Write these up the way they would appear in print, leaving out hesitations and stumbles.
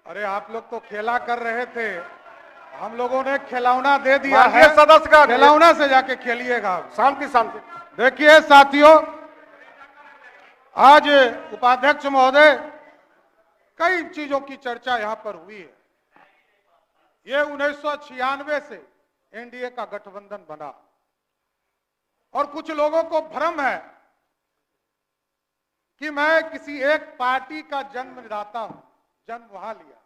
अरे आप लोग तो खेला कर रहे थे, हम लोगों ने खिलौना दे दिया है। सदस्य का खिलौना से जाके खेलिएगा। शांति शांति। देखिए साथियों, आज उपाध्यक्ष महोदय, कई चीजों की चर्चा यहां पर हुई है। ये 1996 से एनडीए का गठबंधन बना और कुछ लोगों को भ्रम है कि मैं किसी एक पार्टी का जन्मदाता हूं, जन्म वहां लिया,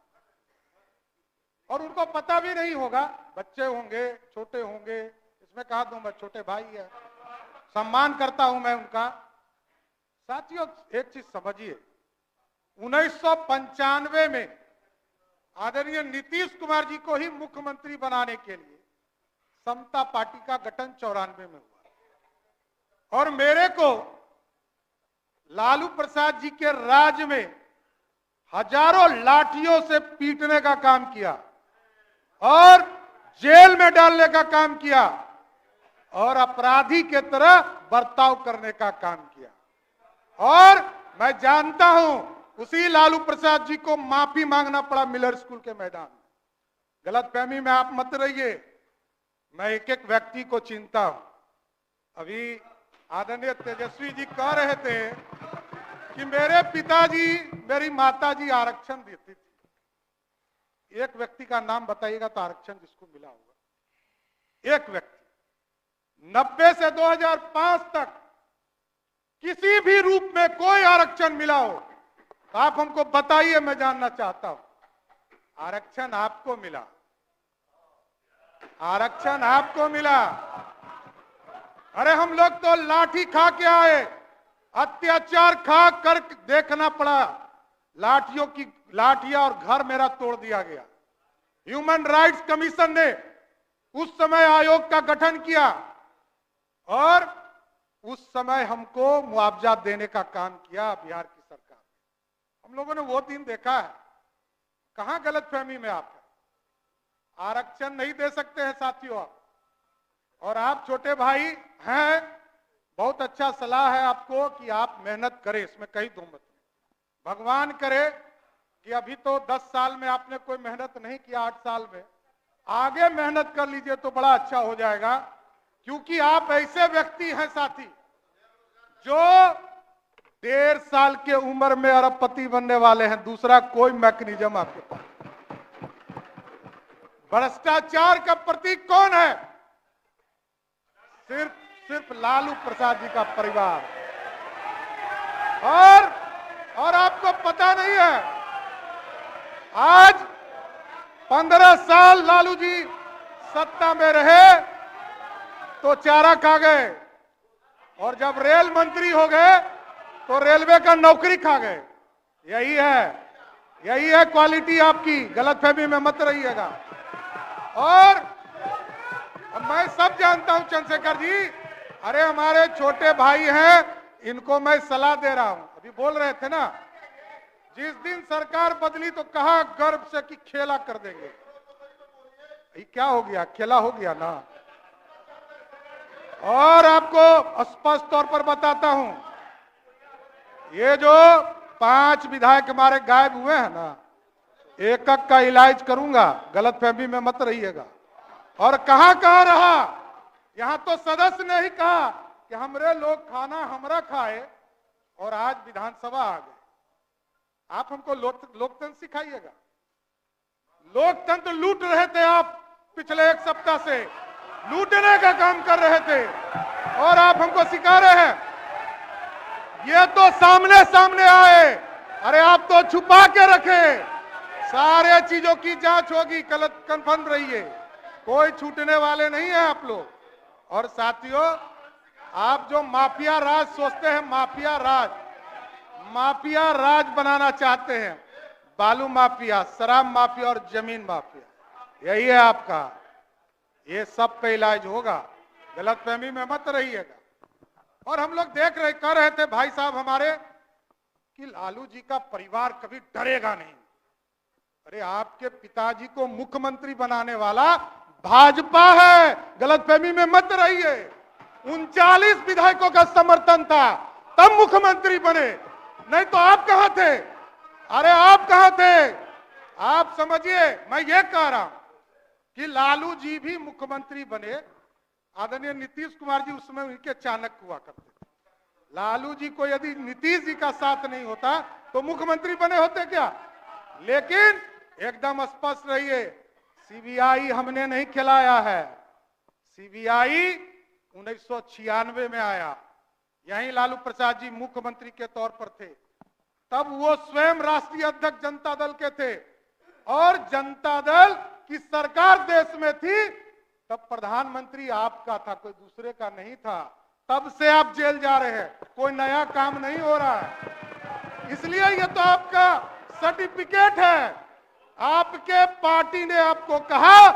और उनको पता भी नहीं होगा। बच्चे होंगे, छोटे होंगे, इसमें कहा दूं मैं छोटे भाई है, सम्मान करता हूं मैं उनका। साथियों एक चीज समझिए, 1995 में आदरणीय नीतीश कुमार जी को ही मुख्यमंत्री बनाने के लिए समता पार्टी का गठन 94 में हुआ और मेरे को लालू प्रसाद जी के राज में हजारों लाठियों से पीटने का काम किया और जेल में डालने का काम किया और अपराधी के तरह बर्ताव करने का काम किया। और मैं जानता हूं उसी लालू प्रसाद जी को माफी मांगना पड़ा मिलर स्कूल के मैदान में। गलतफहमी में आप मत रहिए, मैं एक एक व्यक्ति को चिंता हूं। अभी आदरणीय तेजस्वी जी कह रहे थे कि मेरे पिताजी, मेरी माताजी आरक्षण देती थी। एक व्यक्ति का नाम बताइएगा तो आरक्षण जिसको मिला होगा, एक व्यक्ति। 90 से 2005 तक किसी भी रूप में कोई आरक्षण मिला हो तो आप हमको बताइए, मैं जानना चाहता हूं। आरक्षण आपको मिला, आरक्षण आपको मिला। अरे हम लोग तो लाठी खा के आए, अत्याचार खा कर देखना पड़ा, लाठियां और घर मेरा तोड़ दिया गया। ह्यूमन राइट्स कमीशन ने उस समय आयोग का गठन किया और उस समय हमको मुआवजा देने का काम किया बिहार की सरकार। हम लोगों ने वो दिन देखा है। कहां गलतफहमी में आप है? आरक्षण नहीं दे सकते हैं साथियों आप, और आप छोटे भाई हैं, बहुत अच्छा सलाह है आपको कि आप मेहनत करें, इसमें कहीं दो मत नहीं। भगवान करे कि अभी तो 10 साल में आपने कोई मेहनत नहीं किया, 8 साल में आगे मेहनत कर लीजिए तो बड़ा अच्छा हो जाएगा। क्योंकि आप ऐसे व्यक्ति हैं साथी जो 1.5 साल के उम्र में अरबपति बनने वाले हैं। दूसरा कोई मैकेनिज्म आपके पास। भ्रष्टाचार का प्रतीक कौन है? सिर्फ लालू प्रसाद जी का परिवार। और आपको पता नहीं है, आज 15 साल लालू जी सत्ता में रहे तो चारा खा गए, और जब रेल मंत्री हो गए तो रेलवे का नौकरी खा गए। यही है क्वालिटी आपकी। गलतफहमी में मत रहिएगा। और मैं सब जानता हूं चंद्रशेखर जी, अरे हमारे छोटे भाई हैं, इनको मैं सलाह दे रहा हूं। अभी बोल रहे थे ना, जिस दिन सरकार बदली तो कहा गर्व से कि खेला कर देंगे। ये क्या हो गया? खेला हो गया ना। और आपको स्पष्ट तौर पर बताता हूं, ये जो 5 विधायक हमारे गायब हुए हैं ना, एक एक का इलाज करूंगा। गलतफहमी में मत रहिएगा। और कहां रहा, यहां तो सदस्य ने ही कहा कि हमरे लोग खाना हमरा खाए, और आज विधानसभा आ गए। आप हमको लोकतंत्र सिखाइएगा। लोकतंत्र लूट रहे थे आप, पिछले 1 सप्ताह से लूटने का काम कर रहे थे, और आप हमको सिखा रहे हैं। ये तो सामने आए, अरे आप तो छुपा के रखे। सारे चीजों की जांच होगी, कंफर्म रहिए, कोई छूटने वाले नहीं है आप लोग। और साथियों, आप जो माफिया राज सोचते हैं, माफिया राज बनाना चाहते हैं, बालू माफिया, शराब माफिया और जमीन माफिया, यही है आपका। ये सब पे इलाज होगा। गलतफहमी में मत रहिएगा। और हम लोग कह रहे थे भाई साहब हमारे कि लालू जी का परिवार कभी डरेगा नहीं। अरे आपके पिताजी को मुख्यमंत्री बनाने वाला भाजपा है। गलतफहमी में मत रहिए। 39 विधायकों का समर्थन था, तब मुख्यमंत्री बने, नहीं तो आप कहां थे? अरे आप कहां थे? आप समझिए, मैं ये कह रहा हूं कि लालू जी भी मुख्यमंत्री बने। आदरणीय नीतीश कुमार जी उसमें उनके चाणक्य हुआ करते थे। लालू जी को यदि नीतीश जी का साथ नहीं होता तो मुख्यमंत्री बने होते क्या? लेकिन एकदम स्पष्ट रहिए, सीबीआई हमने नहीं खिलाया है। सीबीआई 1996 में आया, यहीं लालू प्रसाद जी मुख्यमंत्री के तौर पर थे। तब वो स्वयं राष्ट्रीय अध्यक्ष जनता दल के थे और जनता दल की सरकार देश में थी। तब प्रधानमंत्री आपका था, कोई दूसरे का नहीं था। तब से आप जेल जा रहे हैं, कोई नया काम नहीं हो रहा है। इसलिए ये तो आपका सर्टिफिकेट है। आपके पार्टी ने आपको कहा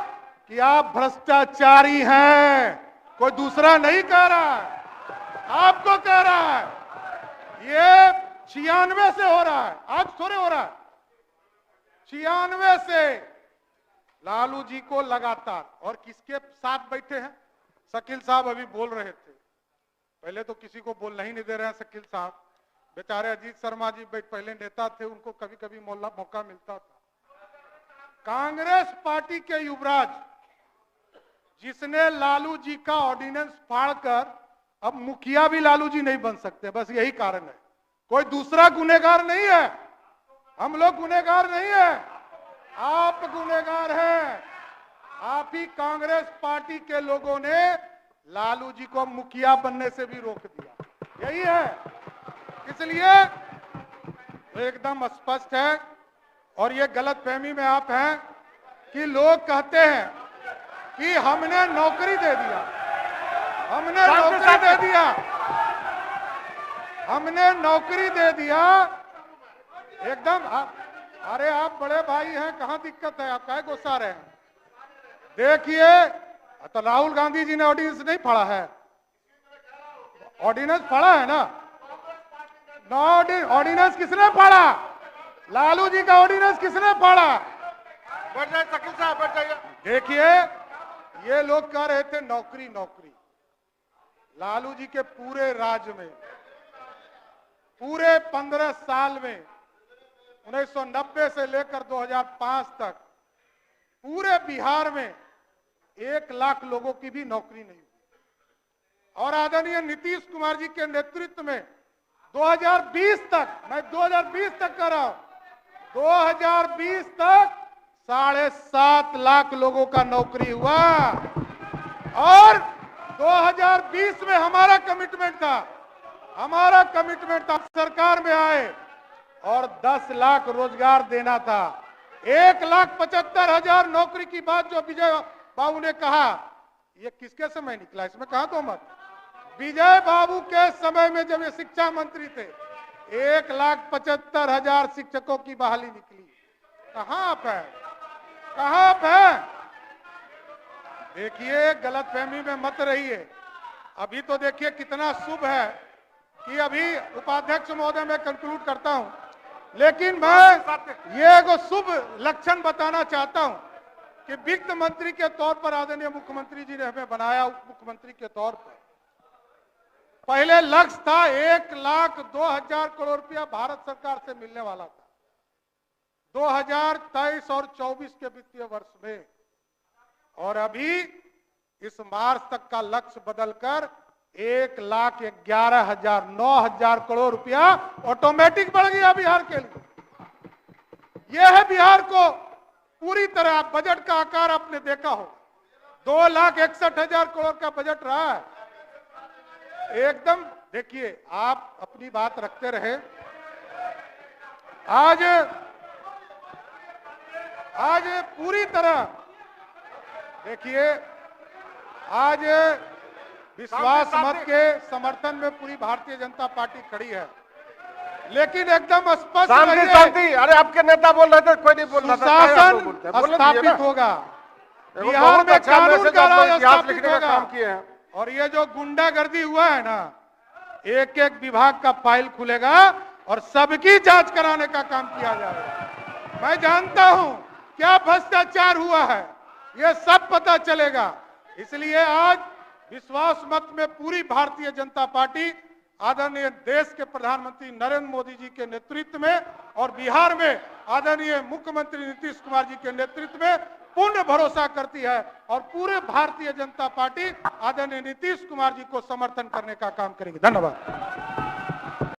कि आप भ्रष्टाचारी हैं, कोई दूसरा नहीं कह रहा है, आपको कह रहा है। ये 96 से हो रहा है, आज थोड़े हो रहा है। 96 से लालू जी को लगातार, और किसके साथ बैठे हैं? शकील साहब अभी बोल रहे थे, पहले तो किसी को बोलना ही नहीं दे रहे हैं शकील साहब। बेचारे अजीत शर्मा जी पहले नेता थे, उनको कभी कभी मौका मिलता था। कांग्रेस पार्टी के युवराज, जिसने लालू जी का ऑर्डिनेंस फाड़कर, अब मुखिया भी लालू जी नहीं बन सकते, बस यही कारण है। कोई दूसरा गुनहगार नहीं है, हम लोग गुनहगार नहीं है, आप गुनहगार हैं। आप ही कांग्रेस पार्टी के लोगों ने लालू जी को मुखिया बनने से भी रोक दिया, यही है। इसलिए एकदम स्पष्ट है, और ये गलतफहमी में आप हैं कि लोग कहते हैं कि हमने नौकरी दे दिया, हमने नौकरी दे दिया, हमने नौकरी दे दिया। एकदम अरे आप बड़े भाई हैं, कहां दिक्कत है, आप काहे गुस्सा रहे हैं? देखिए, तो राहुल गांधी जी ने ऑर्डिनेंस नहीं फाड़ा है, ऑर्डिनेंस फाड़ा है ना। ऑर्डिनेंस किसने फाड़ा? लालू जी का ऑर्डिनेंस किसने फाड़ा? बैठ जाइए शकील साहब, बैठ जाइए। देखिए, ये लोग कह रहे थे नौकरी नौकरी। लालू जी के पूरे राज्य में, पूरे 15 साल में, 1990 से लेकर 2005 तक पूरे बिहार में 1 लाख लोगों की भी नौकरी नहीं हुई। और आदरणीय नीतीश कुमार जी के नेतृत्व में 2020 तक, मैं 2020 तक कर रहा हूं, 2020 तक 7.5 लाख लोगों का नौकरी हुआ। और 2020 में हमारा कमिटमेंट था, सरकार में आए और 10 लाख रोजगार देना था। 1,75,000 नौकरी की बात जो विजय बाबू ने कहा, ये किसके समय निकला? इसमें कहा तो मत। विजय बाबू के समय में जब ये शिक्षा मंत्री थे, 1,75,000 शिक्षकों की बहाली निकली। कहां आप हैं, कहां आप हैं? देखिए, गलतफहमी में मत रहिए। अभी तो देखिए कितना शुभ है कि अभी उपाध्यक्ष महोदय मैं कंक्लूड करता हूं, लेकिन मैं ये एगो शुभ लक्षण बताना चाहता हूं कि वित्त मंत्री के तौर पर आदरणीय मुख्यमंत्री जी ने हमें बनाया। उप मुख्यमंत्री के तौर पर पहले लक्ष्य था 1,02,000 करोड़ रुपया भारत सरकार से मिलने वाला था 2023 और 24 के वित्तीय वर्ष में, और अभी इस मार्च तक का लक्ष्य बदलकर 1,11,000 9,000 करोड़ रुपया ऑटोमेटिक बढ़ गया बिहार के लिए। यह है बिहार को पूरी तरह, बजट का आकार आपने देखा हो, 2,61,000 करोड़ का बजट रहा है। एकदम देखिए, आप अपनी बात रखते रहे। आज पूरी तरह देखिए, आज विश्वास मत के समर्थन में पूरी भारतीय जनता पार्टी खड़ी है, लेकिन एकदम स्पष्ट शांति। अरे आपके नेता बोल रहे थे, कोई नहीं बोल रहा था। शासन स्थापित होगा, बिहार में कानून का राज स्थापित होगा। और ये जो गुंडागर्दी हुआ है ना, एक एक विभाग का फाइल खुलेगा और सबकी जांच कराने का काम किया जाएगा। मैं जानता हूं क्या भ्रष्टाचार हुआ है, ये सब पता चलेगा। इसलिए आज विश्वास मत में पूरी भारतीय जनता पार्टी आदरणीय देश के प्रधानमंत्री नरेंद्र मोदी जी के नेतृत्व में और बिहार में आदरणीय मुख्यमंत्री नीतीश कुमार जी के नेतृत्व में पूर्ण भरोसा करती है और पूरे भारतीय जनता पार्टी आदरणीय नीतीश कुमार जी को समर्थन करने का काम करेगी। धन्यवाद।